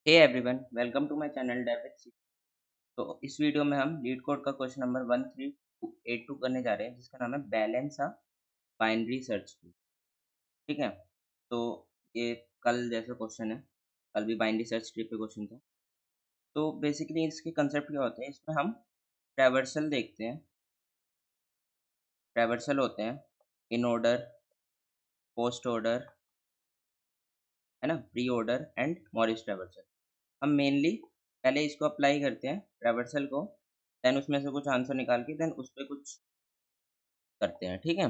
Hey everyone, welcome to my channel David C. तो इस video में हम लीड कोड का क्वेश्चन नंबर 1382 करने जा रहे हैं, जिसका नाम है balance a binary search tree. ठीक है। तो ये कल जैसा क्वेश्चन है, कल भी बाइनरी सर्च ट्री पे क्वेश्चन था। तो बेसिकली इसके कंसेप्ट क्या होते हैं, इसमें हम ट्रैवर्सल देखते हैं। ट्रैवर्सल होते हैं इन ऑर्डर, पोस्ट ऑर्डर, है ना, pre order and Morris traversal. हम मेनली पहले इसको अप्लाई करते हैं ट्रैवर्सल को, देन उसमें से कुछ आंसर निकाल के देन उस पे कुछ करते हैं। ठीक है।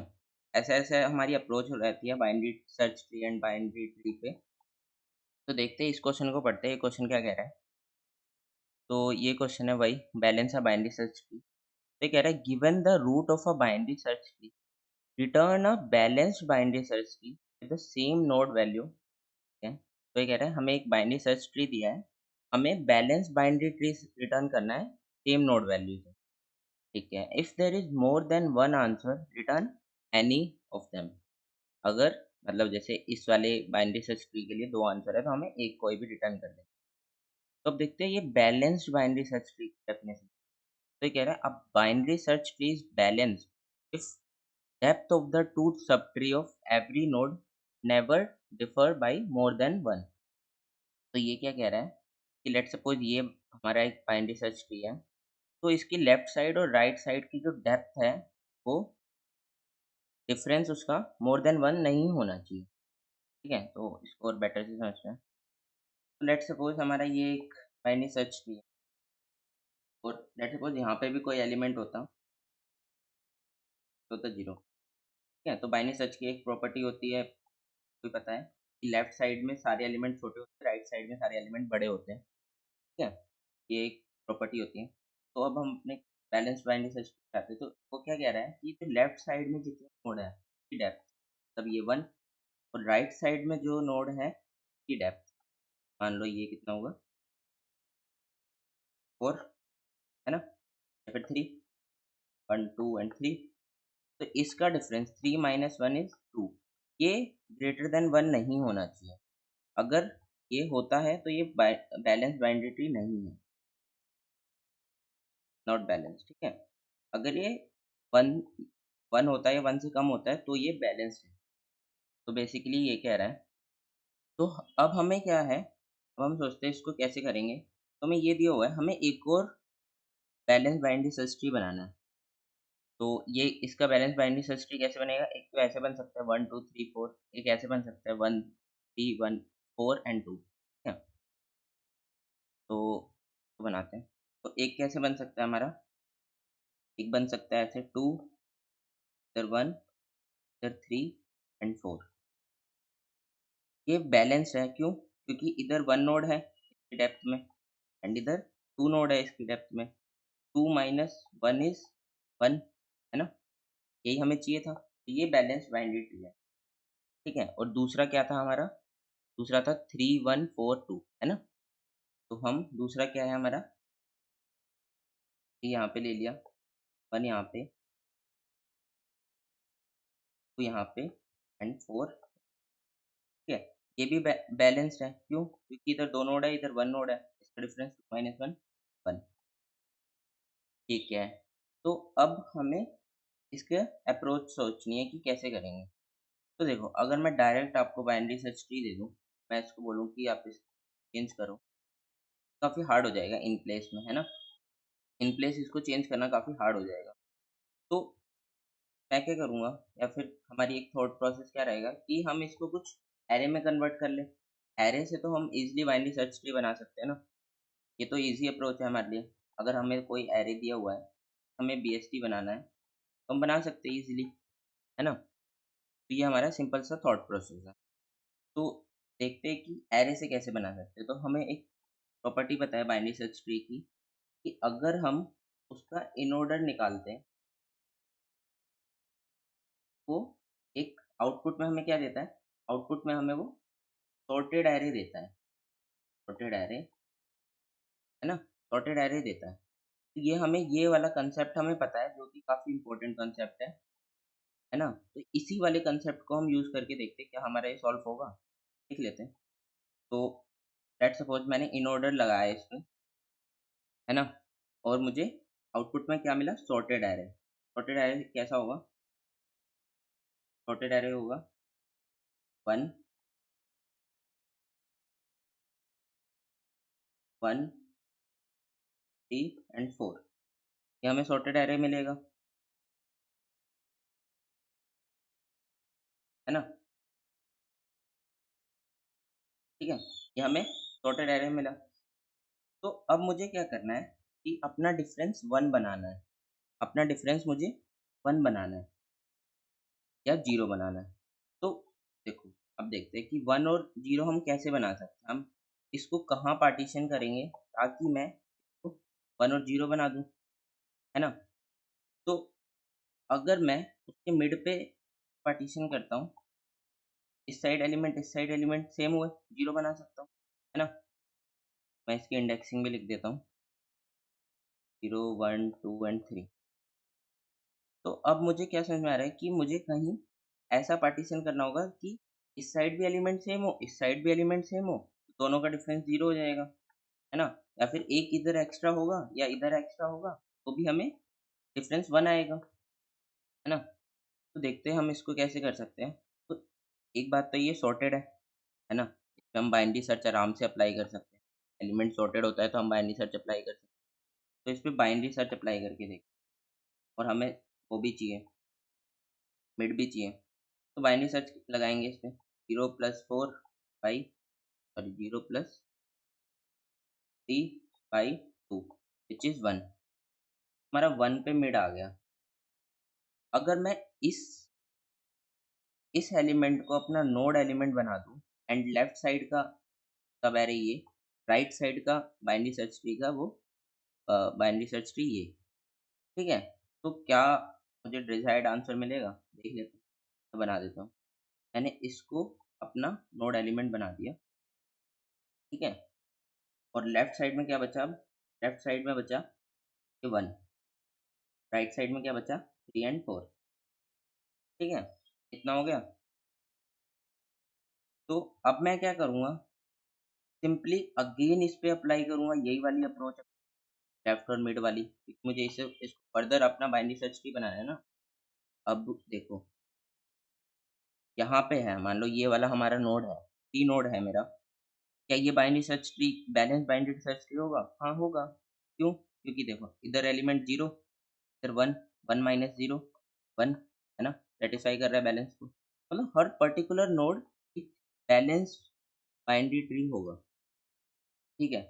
ऐसे-ऐसे हमारी अप्रोच रहती है binary search tree and binary tree पे। तो देखते हैं इस क्वेश्चन को पढ़ते हैं, ये क्वेश्चन क्या कह रहा है। तो ये क्वेश्चन है वही, balance a binary search tree. तो ये कह रहा है given the root of a binary search tree, return a balanced binary search tree with the same node value. ठीक है। तो ये कह रहा है हमें एक बाइनरी सर्च ट्री दिया है, हमें बैलेंस बाइनरी ट्री रिटर्न करना है सेम नोड वैल्यू से। ठीक है। If there is more than one answer, return any of them. अगर मतलब जैसे इस वाले बाइनरी सर्च ट्री के लिए 2 आंसर है, तो हमें एक कोई भी रिटर्न कर दें। तो अब देखते हैं ये बैलेंस्ड बाइनरी सर्च ट्री की डेफिनेशन। तो ये कह रहा है अब binary search tree is balanced if depth of the truth subtree of every node never differ by more than 1। तो ये क्या कह रहा है कि लेट्स सपोज ये हमारा एक बाइनरी सर्च ट्री है, तो इसकी लेफ्ट साइड और राइट साइड की जो डेप्थ है, वो डिफरेंस उसका मोर देन 1 नहीं होना चाहिए। ठीक है। तो इसको और बेटर से समझते हैं। तो लेट्स सपोज हमारा ये एक बाइनरी सर्च ट्री है, और लेट्स सपोज यहाँ पे भी कोई एलिमेंट होता तो 0। ठीक है। तो बाइनरी सर्च की एक प्रॉपर्टी होती है, कोई पता है कि लेफ्ट साइड में सारे एलिमेंट छोटे होते हैं, राइट साइड में सारे एलिमेंट बड़े होते हैं। ठीक है। ये एक प्रॉपर्टी होती है। तो अब हम अपने बैलेंस बाइनरी सर्च चाहते हैं, तो वो क्या कह रहा है कि जो लेफ्ट साइड में जितने नोड है की डेप्थ, तब ये 1, और राइट साइड में जो नोड है की डेप्थ, मान लो ये कितना होगा, 4, है ना, या फिर 3, 1 2 एंड 3। तो इसका डिफरेंस 3 माइनस 1 इज 2। ये ग्रेटर देन 1 नहीं होना चाहिए। अगर ये होता है तो ये बैलेंस बाइनरी ट्री नहीं है, नॉट बैलेंस। ठीक है। अगर ये 1 1 होता है या 1 से कम होता है, तो ये बैलेंस्ड है। तो बेसिकली ये कह रहा है। तो अब हमें क्या है, अब हम सोचते हैं इसको कैसे करेंगे। तो हमें ये दिया हुआ है, हमें एक और बैलेंस बाइनरी सर्च ट्री बनाना है। तो ये इसका बैलेंस बाइनरी सर्च ट्री कैसे बनेगा? एक तो ऐसे बन सकता है 1 2 3 4, एक ऐसे बन सकता है 1 3 1 4 एंड 2। ठीक है। तो बनाते हैं। तो एक कैसे बन सकता है हमारा? एक बन सकता है ऐसे 2, इधर 1, इधर 3 एंड 4। ये बैलेंस्ड है, क्यों? क्योंकि इधर 1 नोड है इसकी डेप्थ में, एंड इधर 2 नोड है इसकी डेप्थ में। 2 माइनस 1 इज 1, है ना? यही हमें चाहिए था। तो ये बैलेंस्ड बाइनरी ट्री है। ठीक है। और दूसरा क्या था हमारा? दूसरा था 3 1 4 2, है ना? तो हम दूसरा क्या है हमारा, ये यहाँ पे ले लिया, 1 यहाँ पे, 2 यहाँ पे एंड 4। ठीक है। ये भी बैलेंस्ड है, क्यों? क्योंकि इधर 2 नोड है, इधर 1 नोड है, इसका डिफरेंस माइनस 1 1। ठीक है। तो अब हमें इसके अप्रोच सोचनी है कि कैसे करेंगे। तो देखो, अगर मैं डायरेक्ट आपको बाइनरी सर्च ट्री दे दूँ, मैं इसको बोलूँ कि आप इसको चेंज करो, काफ़ी हार्ड हो जाएगा इन प्लेस में, है ना? इन प्लेस इसको चेंज करना काफ़ी हार्ड हो जाएगा। तो मैं क्या करूँगा, या फिर हमारी एक थॉट प्रोसेस क्या रहेगा कि हम इसको कुछ एरे में कन्वर्ट कर लें। एरे से तो हम ईज़िली बाइनरी सर्च ट्री बना सकते हैं ना। ये तो ईज़ी अप्रोच है हमारे लिए। अगर हमें कोई एरे दिया हुआ है, हमें बीएसटी बनाना है, तो हम बना सकते हैं ईज़िली, है ना? तो ये हमारा सिंपल सा थॉट प्रोसेस है। तो देखते हैं कि एरे से कैसे बना सकते हैं। तो हमें एक प्रॉपर्टी पता है बाइनरी सर्च ट्री की, कि अगर हम उसका इन ऑर्डर निकालते हैं, वो एक आउटपुट में हमें क्या देता है? आउटपुट में हमें वो सॉर्टेड एरे देता है। सॉर्टेड एरे, है ना? सॉर्टेड एरे देता है। तो ये हमें ये वाला कंसेप्ट हमें पता है, जो कि काफ़ी इम्पोर्टेंट कंसेप्ट है ना? तो इसी वाले कंसेप्ट को हम यूज़ करके देखते हैं क्या हमारा ये सॉल्व होगा? देख लेते हैं। तो लेट्स सपोज मैंने इन ऑर्डर लगाया इसमें, है ना? और मुझे आउटपुट में क्या मिला? Sorted array. सॉर्टेड एरे कैसा होगा? सॉर्टेड एरे होगा 1 1 3 एंड 4। ये हमें सॉर्टेड एरे मिलेगा, है ना? ठीक है? ये हमें सॉर्टेड एरे मिला। तो अब मुझे क्या करना है कि अपना डिफरेंस 1 बनाना है। अपना डिफरेंस मुझे 1 बनाना है या 0 बनाना है। तो देखो, अब देखते हैं कि 1 और 0 हम कैसे बना सकते हैं। हम इसको कहाँ पार्टीशन करेंगे ताकि मैं इसको 1 और 0 बना दूँ, है ना? तो अगर मैं उसके मिड पे पार्टीशन करता हूँ, इस साइड एलिमेंट सेम हुए, 0 बना सकता हूँ, है ना? मैं इसकी इंडेक्सिंग भी लिख देता हूँ, 0 1 2 एंड 3। तो अब मुझे क्या समझ में आ रहा है कि मुझे कहीं ऐसा पार्टीशन करना होगा कि इस साइड भी एलिमेंट सेम हो, इस साइड भी एलिमेंट सेम हो, दोनों का डिफरेंस 0 हो जाएगा, है ना? या फिर एक इधर एक्स्ट्रा होगा या इधर एक्स्ट्रा होगा, तो भी हमें डिफरेंस 1 आएगा, है ना? तो देखते हैं हम इसको कैसे कर सकते हैं। तो एक बात तो ये सॉर्टेड है ना? इस पे हम बाइनरी सर्च आराम से अप्लाई कर सकते हैं। एलिमेंट सॉर्टेड होता है तो हम बाइनरी सर्च अप्लाई कर सकते हैं। तो इस पे बाइनरी सर्च अप्लाई करके देखते हैं। और हमें वो भी चाहिए, मिड भी चाहिए। तो बाइनरी सर्च लगाएंगे इस पे, 0 plus 4 by, sorry 0 plus 3 by 2 which is 1। हमारा 1 पे मिड आ गया। अगर मैं इस इस एलिमेंट को अपना नोड एलिमेंट बना दूं एंड लेफ्ट साइड का सब एरे ये, राइट साइड का बाइनरी सर्च ट्री का वो बाइनरी सर्च ट्री ये, ठीक है? तो क्या मुझे डिजायर्ड आंसर मिलेगा? देख लेते हैं। मैं बना देता हूँ। मैंने इसको अपना नोड एलिमेंट बना दिया, ठीक है? और लेफ्ट साइड में क्या बचा? अब लेफ्ट साइड में बचा ये 1, राइट साइड में क्या बचा? 3 एंड 4, ठीक है? इतना हो गया। तो अब मैं क्या करूँगा, सिंपली अगेन इस पे अप्लाई करूँगा यही वाली अप्रोच, लेफ्ट और मिड वाली, क्योंकि मुझे इसे इसको फर्दर अपना बाइनरी सर्च ट्री बनाना है ना। अब देखो, यहाँ पे है, मान लो ये वाला हमारा नोड है, टी नोड है मेरा। क्या ये binary search tree balance binary search tree होगा? हाँ, होगा। क्यों? क्योंकि देखो, इधर एलिमेंट 0, इधर 1, 1 माइनस 0, 1, है ना? सैटिस्फाई कर रहा है बैलेंस को। मतलब हर पर्टिकुलर नोड एक बैलेंस बाइनरी ट्री होगा, ठीक है?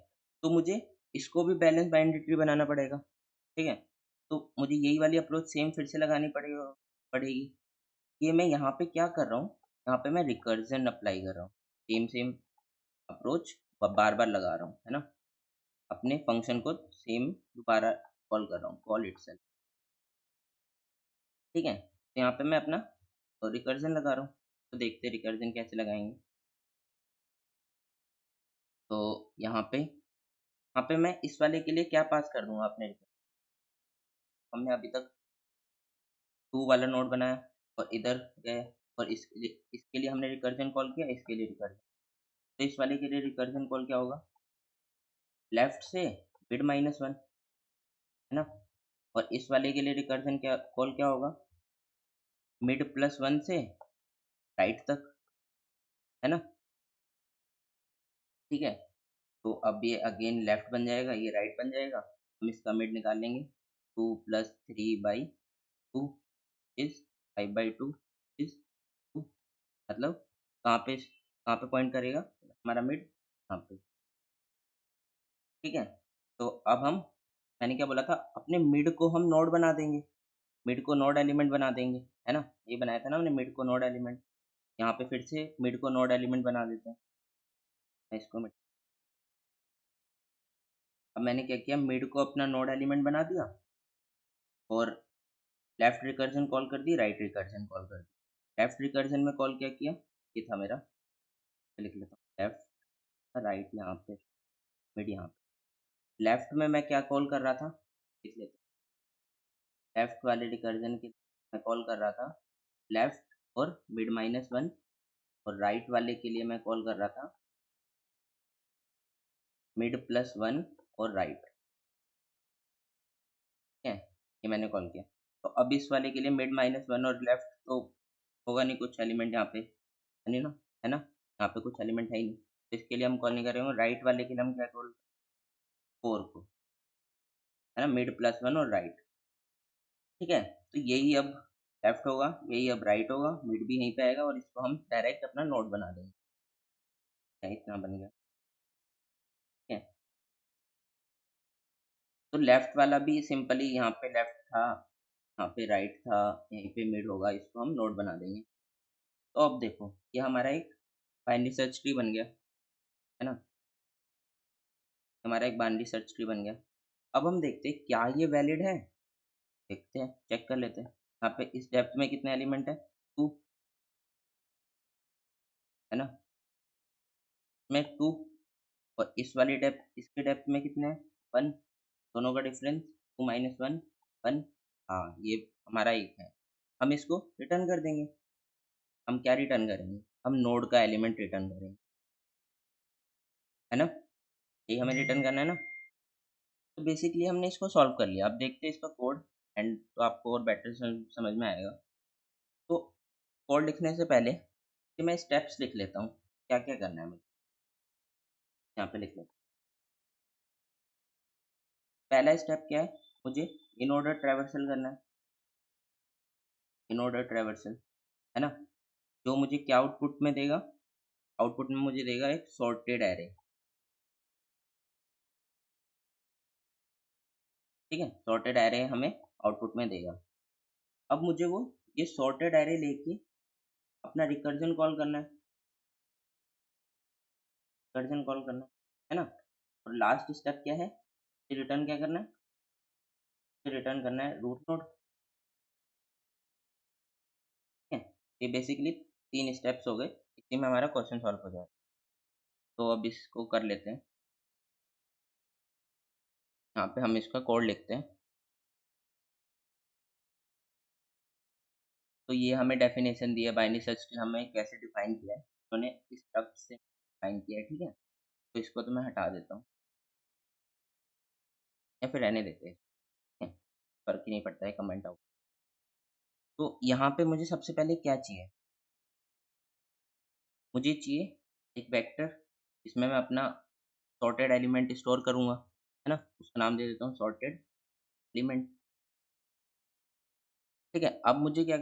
तो मुझे इसको भी बैलेंस बाइनरी ट्री बनाना पड़ेगा, ठीक है? तो मुझे यही वाली अप्रोच सेम फिर से लगानी पड़ेगी। ये मैं यहाँ पे क्या कर रहा हूँ, यहाँ पे मैं रिकर्जन अप्लाई कर रहा हूँ। सेम सेम अप्रोच बार-बार लगा रहा हूँ, है ना? अपने फंक्शन को सेम दोबारा कॉल कर रहा हूँ, कॉल इटसेल्फ, ठीक है? तो यहाँ पे मैं अपना रिकर्जन लगा रहा हूँ। तो देखते हैं रिकर्जन कैसे लगाएँगे। तो यहाँ पे मैं इस वाले के लिए क्या पास कर दूँगा अपने, हमने अभी तक 2 वाला नोड बनाया और इधर गए, और इसके लिए हमने रिकर्जन कॉल किया, इसके लिए रिकर्जन। तो इस वाले के लिए रिकर्जन कॉल क्या होगा? लेफ्ट से मिड माइनस 1, है ना? और इस वाले के लिए रिकर्जन क्या कॉल क्या होगा? मिड प्लस 1 से राइट तक, है ना? ठीक है? तो अब ये अगेन लेफ्ट बन जाएगा, ये राइट बन जाएगा। हम इसका मिड निकाल लेंगे। 2 plus 3 by 2 is 5 by 2 is 2। मतलब कहाँ पे पॉइंट करेगा हमारा मिड? यहाँ पे, ठीक है? तो अब मैंने क्या बोला था, अपने मिड को हम नोड बना देंगे, मिड को नोड एलिमेंट बना देंगे, है ना? ये बनाया था ना हमने मिड को नोड एलिमेंट। यहाँ पे फिर से मिड को नोड एलिमेंट बना देते हैं। मैं इसको मिड अब मैंने क्या किया, मिड को अपना नोड एलिमेंट बना दिया और लेफ्ट रिकर्जन कॉल कर दी, राइट रिकर्जन कॉल कर दी। लेफ्ट रिकर्जन में कॉल क्या किया? ये था मेरा, लिख लेता हूँ लेफ्ट, राइट यहाँ पे, मिड यहाँ पे। लेफ्ट में मैं क्या कॉल कर रहा था? लिख लेता हूँ। लेफ्ट वाले रिकर्जन के मैं कॉल कर रहा था लेफ्ट और मिड माइनस 1, और राइट वाले के लिए मैं कॉल कर रहा था मिड प्लस वन और राइट, ठीक है, ये मैंने कॉल किया। तो अब इस वाले के लिए मिड माइनस वन और लेफ्ट तो होगा नहीं कुछ एलिमेंट यहाँ पे, है नहीं ना, है ना, यहाँ पे कुछ एलिमेंट है ही नहीं, तो इसके लिए हम कॉल नहीं कर रहे होंगे। राइट वाले के लिए हम क्या कॉल, फोर को, है ना, मिड प्लस वन और राइट, ठीक है। तो यही अब लेफ्ट होगा, यही अब राइट होगा, मिड भी यहीं पे आएगा और इसको हम डायरेक्ट अपना नोड बना देंगे, इतना बन गया, ठीक है। तो लेफ्ट वाला भी सिंपली यहाँ पे लेफ्ट था, यहाँ पे राइट था, यहीं पे मिड होगा, इसको हम नोड बना देंगे। तो अब देखो ये हमारा एक बाइनरी सर्च ट्री बन गया, है ना, हमारा एक बाइनरी सर्च ट्री बन गया। अब हम देखते हैं क्या ये वैलिड है, देखते हैं, चेक कर लेते हैं। यहाँ पे इस डेप्थ में कितने एलिमेंट है, टू, है ना, में टू, और इस वाली डेप्थ, इसके डेप्थ में कितने हैं, वन, दोनों का difference two minus one, one, हाँ ये हमारा एक है। हम इसको रिटर्न कर देंगे। हम क्या रिटर्न करेंगे, हम नोड का एलिमेंट रिटर्न करेंगे, है ना, यही हमें रिटर्न करना है ना। तो बेसिकली हमने इसको सॉल्व कर लिया। अब देखते हैं इसका कोड, एंड तो आपको और बेटर समझ में आएगा। तो कोड लिखने से पहले कि मैं स्टेप्स लिख लेता हूँ, क्या क्या करना है मुझे, यहाँ पे लिख लेता हूँ। पहला स्टेप क्या है, मुझे इन ऑर्डर ट्रैवर्सल करना है, इन ऑर्डर ट्रैवर्सल, है ना, जो मुझे क्या आउटपुट में देगा, आउटपुट में मुझे देगा एक सॉर्टेड एरे, ठीक है, सॉर्टेड एरे हमें आउटपुट में देगा। अब मुझे वो ये सॉर्टेड एरे लेके अपना रिकर्जन कॉल करना है, रिकर्जन कॉल करना है ना। और लास्ट स्टेप क्या है, रिटर्न क्या करना है, रिटर्न करना है रूट नोड, ठीक है। ये बेसिकली तीन स्टेप्स हो गए, इसी में हमारा क्वेश्चन सॉल्व हो जाएगा। तो अब इसको कर लेते हैं, यहाँ पे हम इसका कोड लिखते हैं। तो ये हमें डेफिनेशन दिया, बाइनरी सर्च ट्री हमें कैसे डिफाइन किया है, उन्होंने इस शब्द से डिफाइन किया है, ठीक है। तो इसको तो मैं हटा देता हूँ या फिर रहने देते हैं, ठीक है? फर्क ही नहीं पड़ता है, कमेंट आउट। तो यहाँ पे मुझे सबसे पहले क्या चाहिए, मुझे चाहिए एक वेक्टर, इसमें मैं अपना सॉर्टेड एलिमेंट स्टोर करूँगा, है ना, उसका नाम दे देता हूँ सॉर्टेड एलिमेंट, ठीक है। अब मुझे क्या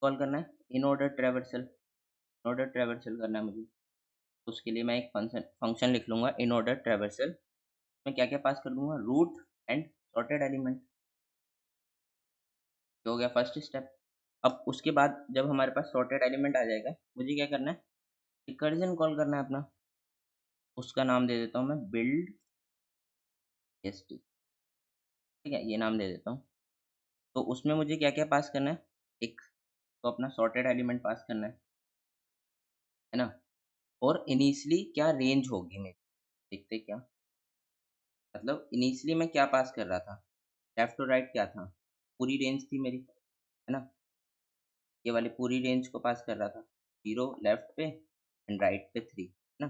कॉल करना है, in order traversal, in order traversal करना है मुझे। तो उसके लिए मैं एक फंक्शन फंक्शन लिख लूँगा, इन ऑर्डर ट्रैवर्सल, मैं क्या क्या पास कर दूंगा, रूट एंड सॉर्टेड एलिमेंट, जो हो गया फर्स्ट स्टेप। अब उसके बाद जब हमारे पास सॉर्टेड एलिमेंट आ जाएगा, मुझे क्या करना है, रिकर्जन कॉल करना है अपना, उसका नाम दे देता हूँ मैं बिल्ड एस टी, ठीक है, ये नाम दे देता हूँ। तो उसमें मुझे क्या क्या पास करना है, एक तो अपना सॉर्टेड एलिमेंट पास करना है ना, और इनिशियली क्या रेंज होगी मेरी, देखते क्या, मतलब इनिशियली मैं क्या पास कर रहा था, लेफ्ट टू राइट क्या था, पूरी रेंज थी मेरी, है ना, ये वाली पूरी रेंज को पास कर रहा था, 0 लेफ्ट पे एंड राइट पे 3, है ना।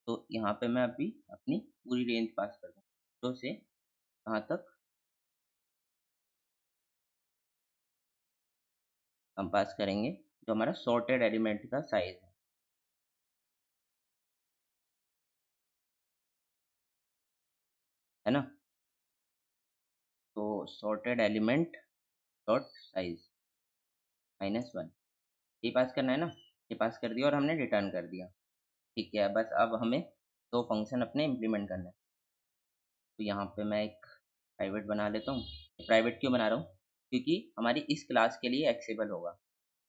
तो यहाँ पे मैं अभी अपनी पूरी रेंज पास कर दूँ, तो से कहाँ तक हम पास करेंगे, जो हमारा सॉर्टेड एलिमेंट का साइज है ना। तो सॉर्टेड एलिमेंट डॉट साइज -1, ये पास करना है ना, ये पास कर दिया और हमने रिटर्न कर दिया, ठीक है। बस अब हमें दो फंक्शन अपने इम्प्लीमेंट करना है। तो यहाँ पे मैं एक प्राइवेट बना लेता हूँ। प्राइवेट क्यों बना रहा हूँ, क्योंकि हमारी इस क्लास के लिए एक्सेबल होगा,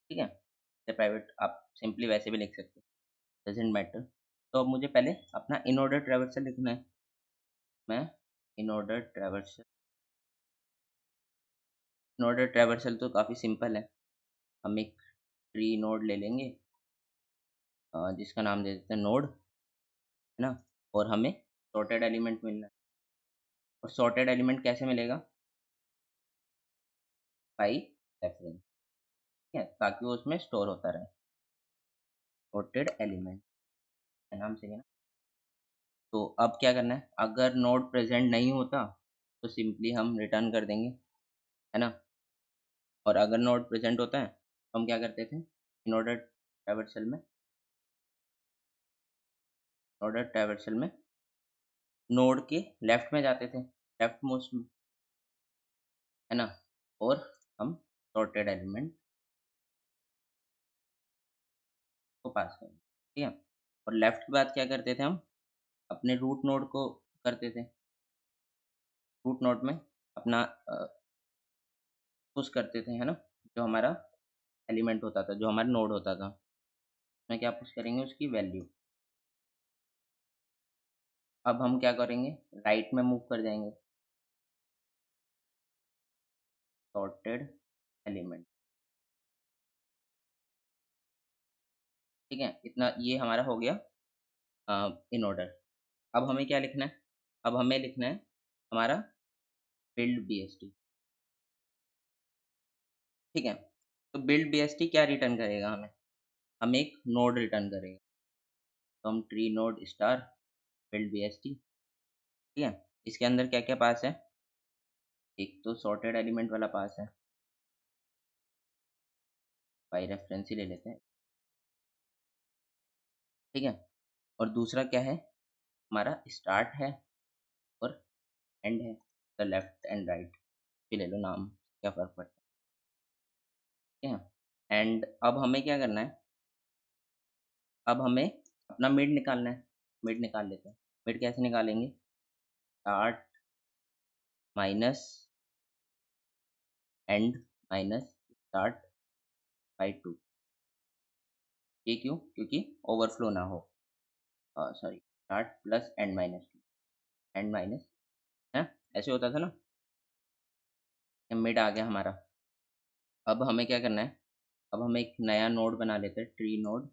ठीक है। तो प्राइवेट आप सिंपली वैसे भी लिख सकते हो, डजेंट मैटर। तो अब मुझे पहले अपना इन ऑर्डर ट्रैवर्सल लिखना है, मैं in order traversal, in order traversal तो काफ़ी सिंपल है। हम एक ट्री नोड ले लेंगे, जिसका नाम दे देते हैं नोड, है ना, और हमें सॉर्टेड एलिमेंट मिलना है। और सॉर्टेड एलिमेंट कैसे मिलेगा, बाई रेफरेंस, ठीक है, ताकि वो उसमें स्टोर होता रहे, सॉर्टेड एलिमेंट नाम से है ना। तो अब क्या करना है, अगर नोड प्रेजेंट नहीं होता तो सिंपली हम रिटर्न कर देंगे, है ना। और अगर नोड प्रेजेंट होता है तो हम क्या करते थे, इन ऑर्डर ट्रैवर्सल में नोड के लेफ्ट में जाते थे, लेफ्ट मोस्ट में, है ना। और हम सॉर्टेड एलिमेंट को पास करेंगे, ठीक है। और लेफ्ट के बाद क्या करते थे हम, अपने रूट नोड को करते थे, रूट नोड में अपना पुश करते थे, है ना। जो हमारा एलिमेंट होता था, जो हमारा नोड होता था, उसमें क्या पुश करेंगे, उसकी वैल्यू। अब हम क्या करेंगे, राइट में मूव कर जाएंगे, सॉर्टेड एलिमेंट, ठीक है। इतना ये हमारा हो गया इन ऑर्डर। अब हमें क्या लिखना है, अब हमें लिखना है हमारा बिल्ड बीएसटी, ठीक है। तो बिल्ड बीएसटी क्या रिटर्न करेगा हमें, हम एक नोड रिटर्न करेगा। तो हम tree node star build BST, ठीक है। इसके अंदर क्या क्या पास है, एक तो सॉर्टेड एलिमेंट वाला पास है, बाई रेफरेंस ही ले लेते हैं, ठीक है। और दूसरा क्या है, हमारा स्टार्ट है और एंड है, द लेफ्ट एंड राइट भी ले लो नाम, क्या फर्क पड़ता है, ठीक है। एंड अब हमें क्या करना है, अब हमें अपना मिड निकालना है, मिड निकाल लेते हैं। मिड कैसे निकालेंगे, start minus and minus start by 2। ये क्यों, क्योंकि ओवरफ्लो ना हो, sorry, start plus and minus 2, and minus, है, ऐसे होता था ना। मिड आ गया हमारा। अब हमें क्या करना है, अब हम एक नया नोड बना लेते हैं, ट्री नोड।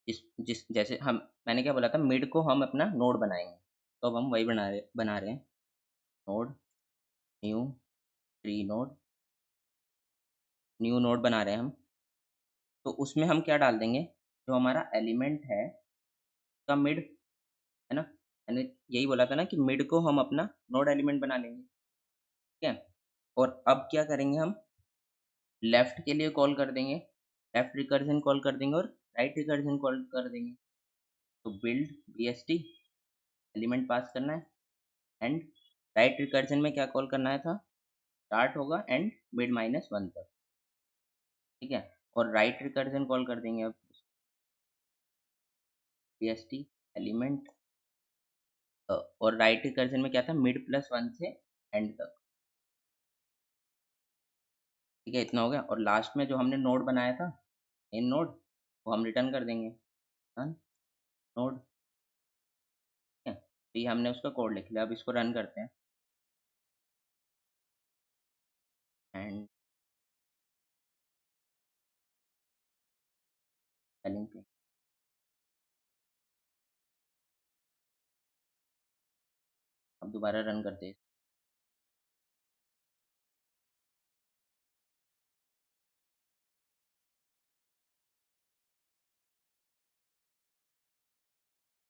जिस जिस जैसे हम, मैंने क्या बोला था, मिड को हम अपना नोड बनाएंगे, तो अब हम वही बना रहे हैं, node, new tree node, new node बना रहे हैं हम। तो उसमें हम क्या डाल देंगे, जो हमारा एलिमेंट है उसका मिड, है ना। मैंने यही बोला था ना कि मिड को हम अपना नोड एलिमेंट बना लेंगे, ठीक है। और अब क्या करेंगे, हम लेफ्ट के लिए कॉल कर देंगे, लेफ्ट रिकर्जन कॉल कर देंगे, और राइट रिकर्जन कॉल कर देंगे। तो बिल्ड बीएसटी, एलिमेंट पास करना है, एंड राइट रिकर्जन में क्या कॉल करना है था, स्टार्ट होगा एंड मिड माइनस 1 तक, ठीक है। और राइट रिकर्जन कॉल कर देंगे अब, बीएसटी एलिमेंट, और राइट रिकर्जन में क्या था, मिड प्लस 1 से एंड तक, ठीक है। इतना हो गया। और लास्ट में जो हमने नोड बनाया था, इन नोड, वो हम रिटर्न कर देंगे, रन नोड, ठीक है। तो ये हमने उसका कोड लिख लिया। अब इसको रन करते हैं, एंड स्पेलिंग पे अब दोबारा रन करते हैं।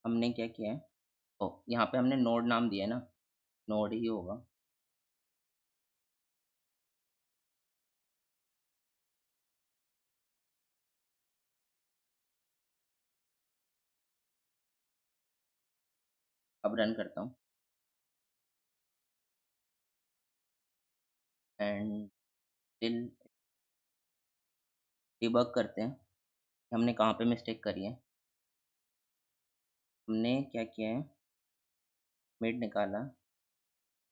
हमने क्या किया है, ओ यहाँ पे हमने नोड नाम दिया है ना, नोड ही होगा। अब रन करता हूँ, एंड स्टिल डिबग करते हैं कि हमने कहाँ पे मिस्टेक करी है। हमने क्या किया है, मिड निकाला,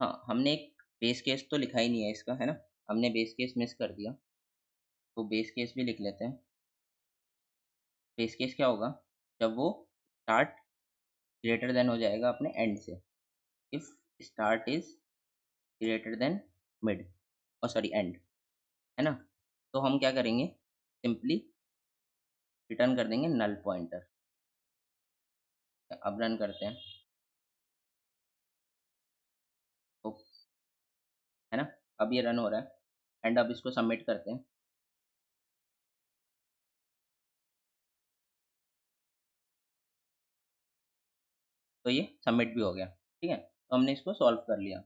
हाँ, हमने एक बेस केस तो लिखा ही नहीं है इसका, है ना। हमने बेस केस मिस कर दिया, तो बेस केस भी लिख लेते हैं। बेस केस क्या होगा, जब वो स्टार्ट ग्रेटर देन हो जाएगा अपने एंड से, if start is greater than mid, और सॉरी एंड, है ना। तो हम क्या करेंगे, सिंपली रिटर्न कर देंगे नल पॉइंटर। अब रन करते हैं, तो है ना, अब ये रन हो रहा है, एंड अब इसको सबमिट करते हैं। तो ये सबमिट भी हो गया। ठीक है, तो हमने इसको सॉल्व कर लिया।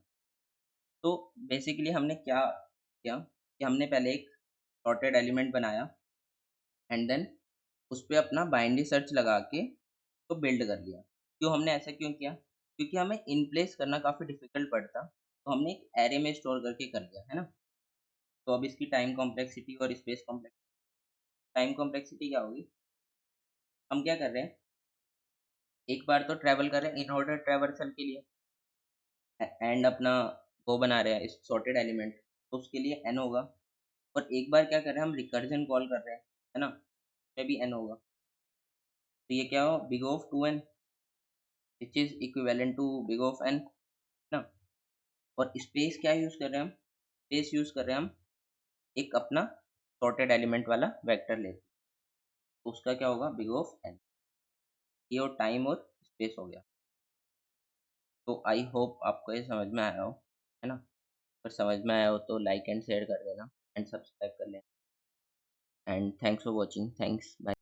तो बेसिकली हमने क्या किया कि हमने पहले एक सॉर्टेड एलिमेंट बनाया एंड देन उस पे अपना बाइनरी सर्च लगा के तो बिल्ड कर लिया। क्यों हमने ऐसा क्यों किया? क्योंकि हमें इन प्लेस करना काफ़ी डिफ़िकल्ट पड़ता, तो हमने एक एरे में स्टोर करके कर लिया, है ना? तो अब इसकी टाइम कॉम्प्लेक्सिटी और स्पेस कॉम्प्लेक्स टाइम कॉम्प्लेक्सिटी क्या होगी? हम क्या कर रहे हैं, एक बार तो ट्रैवल कर रहे हैं इन ऑर्डर ट्रैवर्सल के लिए एंड अपना वो बना रहे हैं इस सॉर्टेड एलिमेंट, तो उसके लिए n होगा। और एक बार क्या कर रहे हैं, हम रिकर्जन कॉल कर रहे हैं, है ना? उसमें भी n होगा। तो ये क्या हो, big of 2n which is equivalent to big of n, ना? और स्पेस क्या यूज कर रहे हैं हम? स्पेस यूज कर रहे हैं हम एक अपना सॉर्टेड एलिमेंट वाला वेक्टर लेते हैं, तो उसका क्या होगा, बिग ऑफ n। ये और टाइम और स्पेस हो गया। तो आई होप आपको ये समझ में आया हो, है ना? अगर समझ में आया हो तो लाइक एंड शेयर कर देना एंड सब्सक्राइब कर लेना। And thanks for watching, thanks, bye.